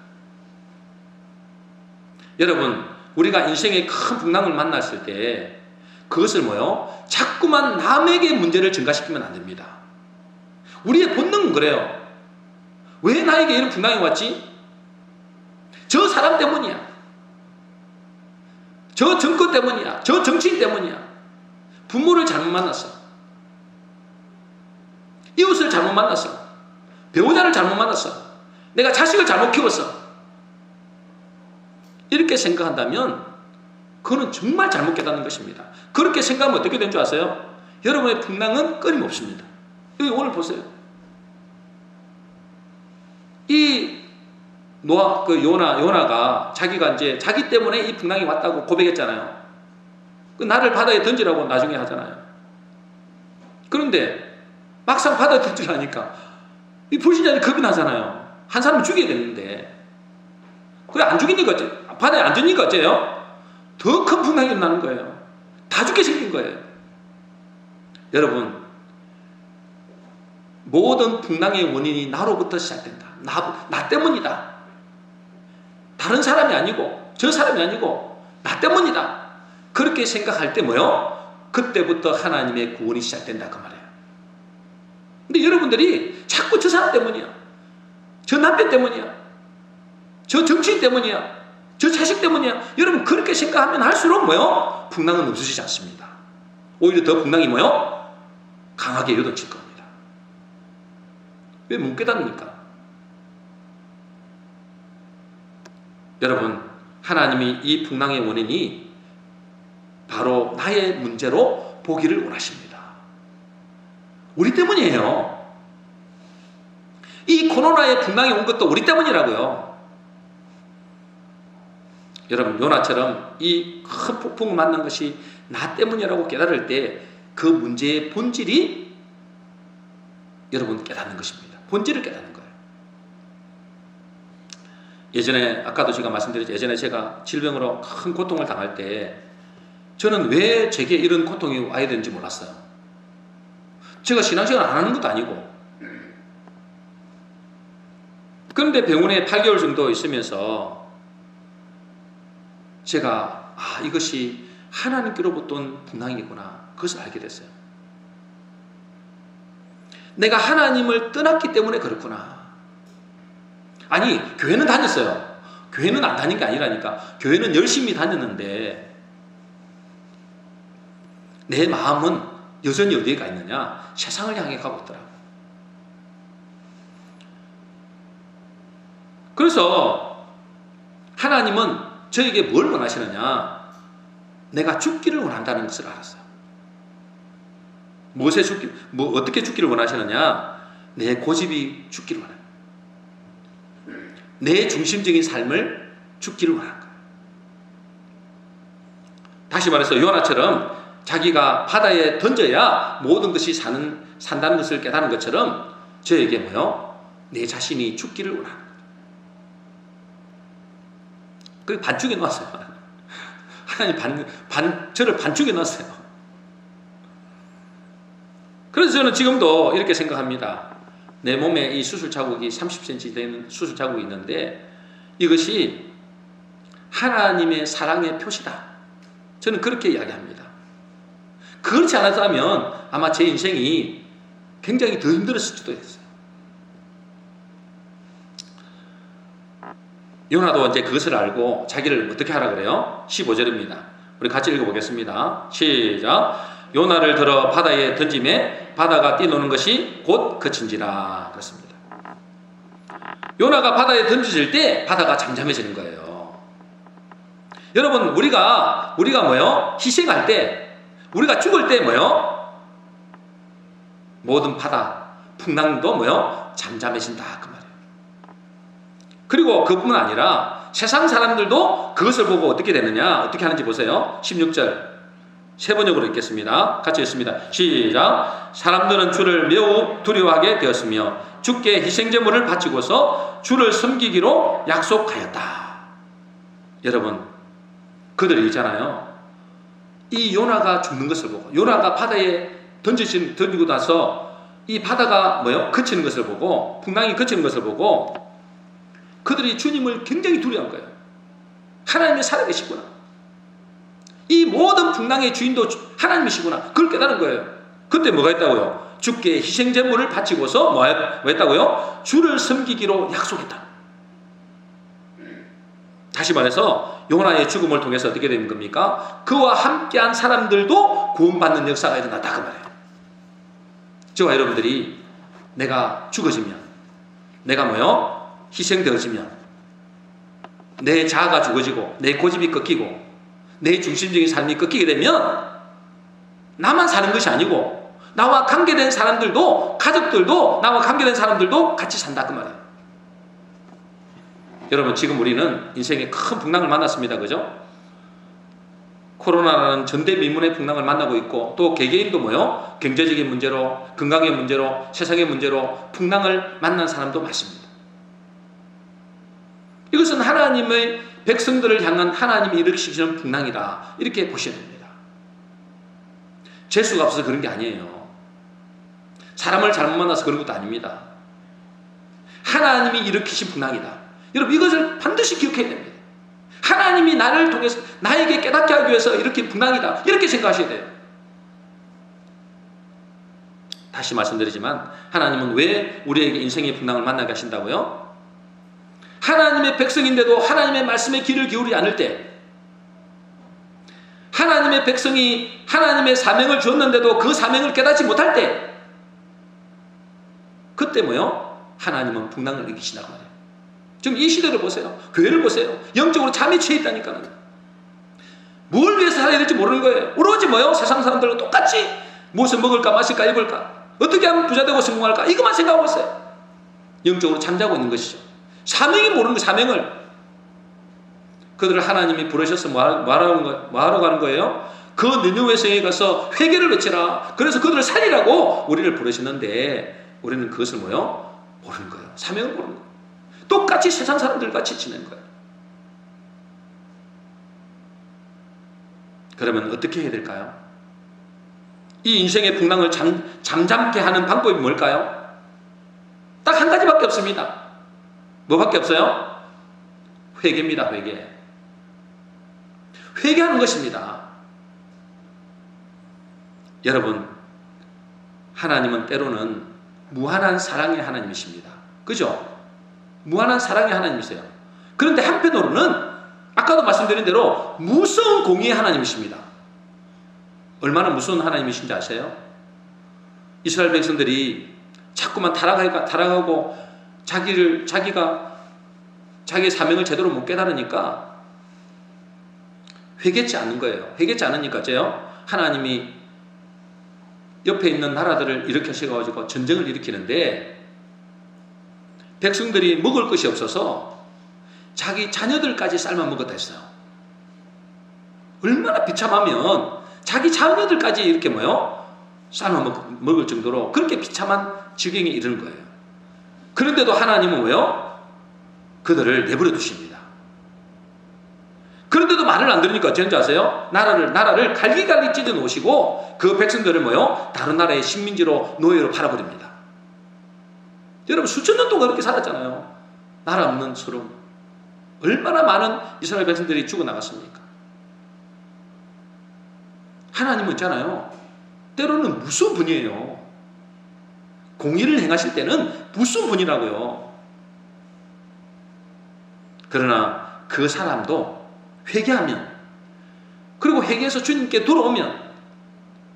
여러분, 우리가 인생의 큰 풍랑을 만났을 때 그것을 뭐요? 자꾸만 남에게 문제를 전가시키면 안 됩니다. 우리의 본능은 그래요. 왜 나에게 이런 풍랑이 왔지? 저 사람 때문이야. 저 정권 때문이야. 저 정치인 때문이야. 부모를 잘못 만났어. 이웃을 잘못 만났어. 배우자를 잘못 만났어. 내가 자식을 잘못 키웠어. 이렇게 생각한다면 그거는 정말 잘못 깨닫는 것입니다. 그렇게 생각하면 어떻게 된 줄 아세요? 여러분의 풍랑은 끊임없습니다. 여기 오늘 보세요. 이 요나가 자기가 이제 자기 때문에 이 풍랑이 왔다고 고백했잖아요. 나를 바다에 던지라고 나중에 하잖아요. 그런데 막상 바다에 던지라니까 이 불신자들이 겁이 나잖아요. 한 사람을 죽여야 되는데 그래 안 죽이니까 어째? 바다에 안 던지니까 어째요? 더 큰 풍랑이 일어나는 거예요. 다 죽게 생긴 거예요. 여러분, 모든 풍랑의 원인이 나로부터 시작된다. 나 때문이다. 다른 사람이 아니고 저 사람이 아니고 나 때문이다. 그렇게 생각할 때 뭐요? 그때부터 하나님의 구원이 시작된다 그 말이에요. 근데 여러분들이 자꾸 저 사람 때문이야. 저 남편 때문이야. 저 정치인 때문이야. 저 자식 때문이야. 여러분 그렇게 생각하면 할수록 뭐요? 풍랑은 없어지지 않습니다. 오히려 더 풍랑이 뭐요? 강하게 요동칠 겁니다. 왜 못 깨닫습니까? 여러분, 하나님이 이 풍랑의 원인이 바로 나의 문제로 보기를 원하십니다. 우리 때문이에요. 이 코로나의 풍랑이 온 것도 우리 때문이라고요. 여러분, 요나처럼 이 큰 폭풍을 만난 것이 나 때문이라고 깨달을 때 그 문제의 본질이 여러분 깨닫는 것입니다. 본질을 깨닫는 거예요. 예전에 아까도 제가 말씀드렸죠. 예전에 제가 질병으로 큰 고통을 당할 때 저는 왜 제게 이런 고통이 와야 되는지 몰랐어요. 제가 신앙생활 안 하는 것도 아니고. 그런데 병원에 8개월 정도 있으면서 제가 이것이 하나님께로부터 온 풍랑이구나. 그것을 알게 됐어요. 내가 하나님을 떠났기 때문에 그렇구나. 아니, 교회는 다녔어요. 교회는 안 다닌 게 아니라니까. 교회는 열심히 다녔는데 내 마음은 여전히 어디에 가 있느냐? 세상을 향해 가고 있더라고요. 그래서 하나님은 저에게 뭘 원하시느냐? 내가 죽기를 원한다는 것을 알았어요. 어떻게 죽기를 원하시느냐? 내 고집이 죽기를 원합니다. 내 중심적인 삶을 죽기를 원하는 거예요. 다시 말해서 요나처럼 자기가 바다에 던져야 모든 것이 산다는 것을 깨달은 것처럼 저에게 뭐요? 내 자신이 죽기를 원하는 거예요. 그게 반죽에 놓았어요. 하나님 저를 반죽에 넣었어요. 그래서 저는 지금도 이렇게 생각합니다. 내 몸에 이 수술 자국이 30cm 되는 수술 자국이 있는데 이것이 하나님의 사랑의 표시다. 저는 그렇게 이야기합니다. 그렇지 않았다면 아마 제 인생이 굉장히 더 힘들었을 수도 있어요. 요나도 이제 그것을 알고 자기를 어떻게 하라 그래요? 15절입니다. 우리 같이 읽어보겠습니다. 시작. 요나를 들어 바다에 던짐에 바다가 뛰노는 것이 곧 그친지라. 그렇습니다. 요나가 바다에 던져질 때 바다가 잠잠해지는 거예요. 여러분 우리가 뭐요? 희생할 때, 우리가 죽을 때 뭐요? 모든 바다 풍랑도 뭐요? 잠잠해진다 그 말이에요. 그리고 그뿐만 아니라 세상 사람들도 그것을 보고 어떻게 되느냐, 어떻게 하는지 보세요. 16절 세 번역으로 읽겠습니다. 같이 읽습니다. 시작. 사람들은 주를 매우 두려워하게 되었으며 주께 희생제물을 바치고서 주를 섬기기로 약속하였다. 여러분 그들이 있잖아요. 이 요나가 죽는 것을 보고, 요나가 바다에 던지고 나서 이 바다가 뭐요? 그치는 것을 보고, 풍랑이 그치는 것을 보고 그들이 주님을 굉장히 두려워한 거예요. 하나님이 살아계시구나. 이 모든 풍랑의 주인도 하나님이시구나. 그걸 깨달은 거예요. 그때 뭐가 있다고요? 주께 희생제물을 바치고서 뭐 했다고요? 주를 섬기기로 약속했다. 다시 말해서 요나의 죽음을 통해서 어떻게 되는 겁니까? 그와 함께한 사람들도 구원받는 역사가 일어났다 그 말이에요. 저와 여러분들이 내가 죽어지면, 내가 뭐요? 희생되어지면, 내 자아가 죽어지고 내 고집이 꺾이고 내 중심적인 삶이 꺾이게 되면 나만 사는 것이 아니고 나와 관계된 사람들도, 가족들도, 나와 관계된 사람들도 같이 산다 그 말이에요. 여러분 지금 우리는 인생에 큰 풍랑을 만났습니다. 그죠? 코로나라는 전대미문의 풍랑을 만나고 있고 또 개개인도 뭐요? 경제적인 문제로, 건강의 문제로, 세상의 문제로 풍랑을 만난 사람도 많습니다. 이것은 하나님의 백성들을 향한 하나님이 일으키시는 풍랑이다. 이렇게 보셔야 됩니다. 재수가 없어서 그런 게 아니에요. 사람을 잘못 만나서 그런 것도 아닙니다. 하나님이 일으키신 풍랑이다. 여러분 이것을 반드시 기억해야 됩니다. 하나님이 나를 통해서 나에게 깨닫게 하기 위해서 일으킨 풍랑이다. 이렇게 생각하셔야 돼요. 다시 말씀드리지만 하나님은 왜 우리에게 인생의 풍랑을 만나게 하신다고요? 하나님의 백성인데도 하나님의 말씀에 귀를 기울이지 않을 때, 하나님의 백성이 하나님의 사명을 주었는데도 그 사명을 깨닫지 못할 때, 그때 뭐요? 하나님은 풍랑을 일으키신다고 해요. 지금 이 시대를 보세요. 교회를 보세요. 영적으로 잠이 취해 있다니까요. 뭘 위해서 살아야 될지 모르는 거예요. 오로지 뭐요? 세상 사람들과 똑같이 무엇을 먹을까, 마실까, 입을까, 어떻게 하면 부자되고 성공할까, 이것만 생각하고 있어요. 영적으로 잠자고 있는 것이죠. 사명이 모르는 거, 사명을. 그들을 하나님이 부르셔서 뭐 하러 가는 거예요? 그 느느웨 성에 가서 회개를 외치라. 그래서 그들을 살리라고 우리를 부르시는데 우리는 그것을 뭐요? 모르는 거예요. 사명을 모르는 거예요. 똑같이 세상 사람들 같이 지내는 거예요. 그러면 어떻게 해야 될까요? 이 인생의 풍랑을 잠잠케 하는 방법이 뭘까요? 딱 한 가지밖에 없습니다. 뭐밖에 없어요? 회개입니다. 회개. 회개하는 것입니다. 여러분, 하나님은 때로는 무한한 사랑의 하나님이십니다. 그죠? 무한한 사랑의 하나님이세요. 그런데 한편으로는 아까도 말씀드린 대로 무서운 공의의 하나님이십니다. 얼마나 무서운 하나님이신지 아세요? 이스라엘 백성들이 자꾸만 타락하고 자기가 자기의 사명을 제대로 못 깨달으니까 회개치 않는 거예요. 회개치 않으니까요. 하나님이 옆에 있는 나라들을 일으켜셔가지고 전쟁을 일으키는데 백성들이 먹을 것이 없어서 자기 자녀들까지 삶아 먹었다 했어요. 얼마나 비참하면 자기 자녀들까지 이렇게 삶아 먹을 정도로 그렇게 비참한 지경에 이르는 거예요. 그런데도 하나님은 그들을 내버려 두십니다. 그런데도 말을 안 들으니까 어쩌는지 아세요? 나라를 갈기갈기 찢어 놓으시고 그 백성들을 다른 나라의 식민지로 노예로 팔아버립니다. 여러분, 수천 년 동안 그렇게 살았잖아요. 나라 없는 서름. 얼마나 많은 이스라엘 백성들이 죽어나갔습니까? 하나님은 있잖아요, 때로는 무서운 분이에요. 공의를 행하실 때는 무서운 분이라고요. 그러나 그 사람도 회개하면, 그리고 회개해서 주님께 돌아오면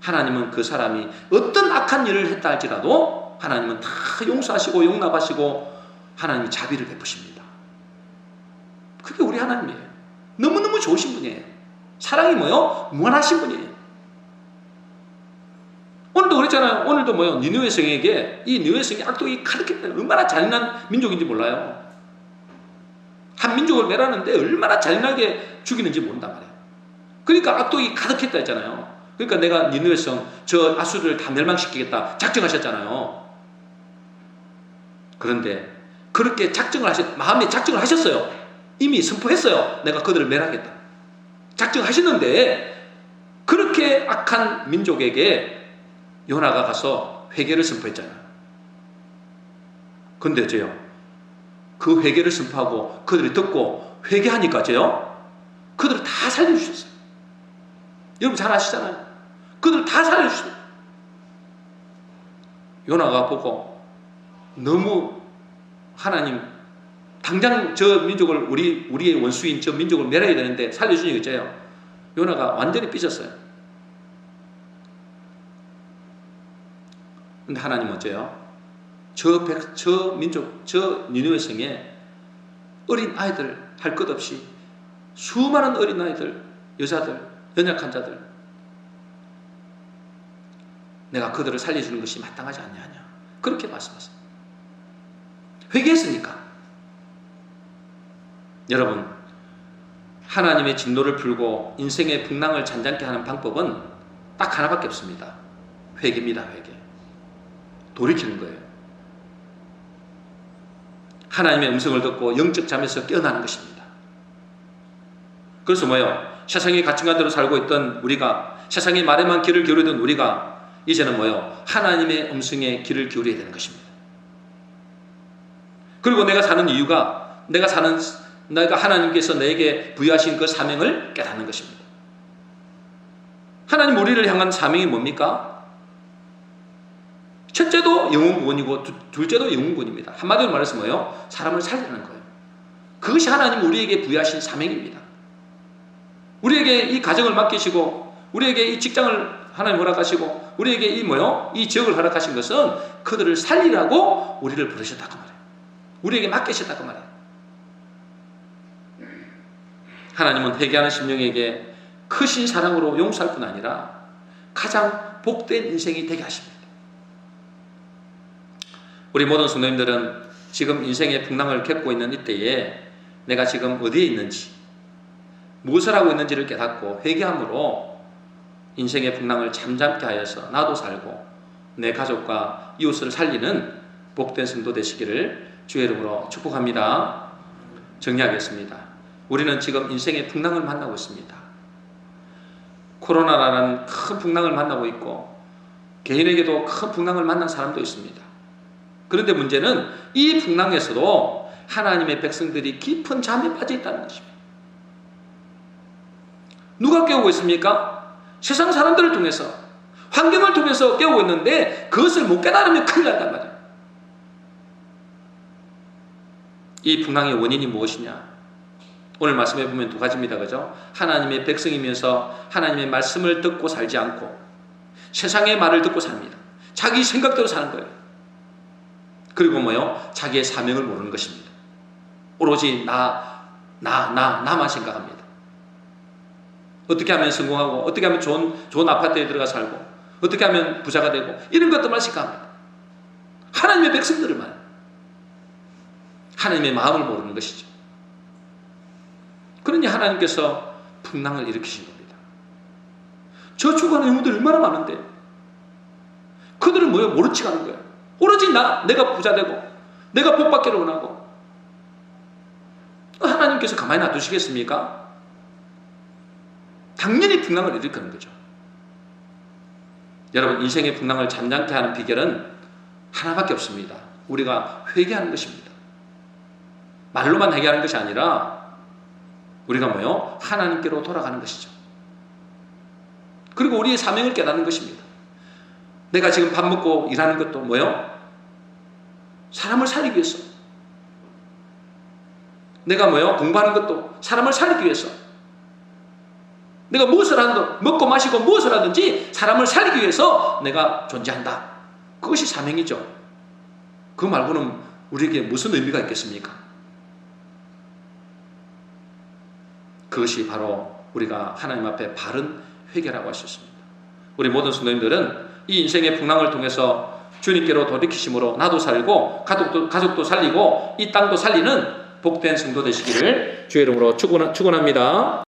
하나님은 그 사람이 어떤 악한 일을 했다 할지라도 하나님은 다 용서하시고 용납하시고 하나님이 자비를 베푸십니다. 그게 우리 하나님이에요. 너무너무 좋으신 분이에요. 사랑이 무한하신 분이에요. 오늘도 그랬잖아요. 오늘도 니느웨 성에게, 이 니느웨 성이 악독이 가득했다. 얼마나 잔인한 민족인지 몰라요. 한 민족을 멸하는데 얼마나 잔인하게 죽이는지 모른단 말이에요. 그러니까 악독이 가득했다 했잖아요. 그러니까 내가 니느웨 성, 저 아수르를 다 멸망시키겠다 작정하셨잖아요. 그런데 그렇게 마음에 작정을 하셨어요. 이미 선포했어요. 내가 그들을 멸하겠다. 작정하셨는데 그렇게 악한 민족에게 요나가 가서 회개를 선포했잖아요. 근데 그 회개를 선포하고 그들이 듣고 회개하니까 그들을 다 살려주셨어요. 여러분 잘 아시잖아요. 그들을 다 살려주셨어요. 요나가 보고 너무 하나님, 당장 저 민족을, 우리의 원수인 저 민족을 멸해야 되는데 살려주니 요나가 완전히 삐졌어요. 근데 하나님은 저 민족, 저 니느웨 성에 어린 아이들 할 것 없이 수많은 어린 아이들, 여자들, 연약한 자들, 내가 그들을 살려주는 것이 마땅하지 않느냐, 그렇게 말씀하세요. 회개했으니까. 여러분, 하나님의 진노를 풀고 인생의 풍랑을 잔잔케 하는 방법은 딱 하나밖에 없습니다. 회개입니다. 회개. 돌이키는 거예요. 하나님의 음성을 듣고 영적 잠에서 깨어나는 것입니다. 그래서 세상의 가치관대로 살고 있던 우리가, 세상의 말에만 귀를 기울이던 우리가 이제는 하나님의 음성에 귀를 기울여야 되는 것입니다. 그리고 내가 사는 이유가, 내가 하나님께서 내게 부여하신 그 사명을 깨닫는 것입니다. 하나님 우리를 향한 사명이 뭡니까? 첫째도 영웅구원이고 둘째도 영웅구원입니다. 한마디로 말해서 사람을 살리는 거예요. 그것이 하나님 우리에게 부여하신 사명입니다. 우리에게 이 가정을 맡기시고, 우리에게 이 직장을 하나님 허락하시고, 우리에게 이 지역을 허락하신 것은 그들을 살리라고 우리를 부르셨다고 말해요. 우리에게 맡기셨다고 말해요. 하나님은 회개하는 심령에게 크신 사랑으로 용서할 뿐 아니라 가장 복된 인생이 되게 하십니다. 우리 모든 성도님들은 지금 인생의 풍랑을 겪고 있는 이때에 내가 지금 어디에 있는지, 무엇을 하고 있는지를 깨닫고 회개함으로 인생의 풍랑을 잠잠케 하여서 나도 살고 내 가족과 이웃을 살리는 복된 성도 되시기를 주의 이름으로 축복합니다. 정리하겠습니다. 우리는 지금 인생의 풍랑을 만나고 있습니다. 코로나라는 큰 풍랑을 만나고 있고, 개인에게도 큰 풍랑을 만난 사람도 있습니다. 그런데 문제는 이 풍랑에서도 하나님의 백성들이 깊은 잠에 빠져 있다는 것입니다. 누가 깨우고 있습니까? 세상 사람들을 통해서, 환경을 통해서 깨우고 있는데 그것을 못 깨달으면 큰일 난단 말이에요. 이 풍랑의 원인이 무엇이냐? 오늘 말씀해 보면 두 가지입니다. 그죠? 하나님의 백성이면서 하나님의 말씀을 듣고 살지 않고 세상의 말을 듣고 삽니다. 자기 생각대로 사는 거예요. 그리고 자기의 사명을 모르는 것입니다. 오로지 나만 생각합니다. 어떻게 하면 성공하고, 어떻게 하면 좋은 아파트에 들어가 살고, 어떻게 하면 부자가 되고, 이런 것들만 생각합니다. 하나님의 백성들을 말해요. 하나님의 마음을 모르는 것이죠. 그러니 하나님께서 풍랑을 일으키신 겁니다. 저축하는 영혼들이 얼마나 많은데 그들은 뭐예요? 모른 척 하는 거예요. 오로지 내가 부자 되고 내가 복 받기를 원하고. 하나님께서 가만히 놔두시겠습니까? 당연히 풍랑을 일으키는 거죠. 여러분, 인생의 풍랑을 잠잠케 하는 비결은 하나밖에 없습니다. 우리가 회개하는 것입니다. 말로만 회개하는 것이 아니라 우리가 뭐요? 하나님께로 돌아가는 것이죠. 그리고 우리의 사명을 깨닫는 것입니다. 내가 지금 밥 먹고 일하는 것도 뭐요? 사람을 살리기 위해서. 내가 뭐요? 공부하는 것도 사람을 살리기 위해서. 내가 무엇을 하든 먹고 마시고 무엇을 하든지 사람을 살리기 위해서 내가 존재한다. 그것이 사명이죠. 그 말고는 우리에게 무슨 의미가 있겠습니까? 그것이 바로 우리가 하나님 앞에 바른 회개라고 할 수 있습니다. 우리 모든 성도님들은 이 인생의 풍랑을 통해서 주님께로 돌이키심으로 나도 살고 가족도 살리고 이 땅도 살리는 복된 성도 되시기를 주의 이름으로 축원합니다.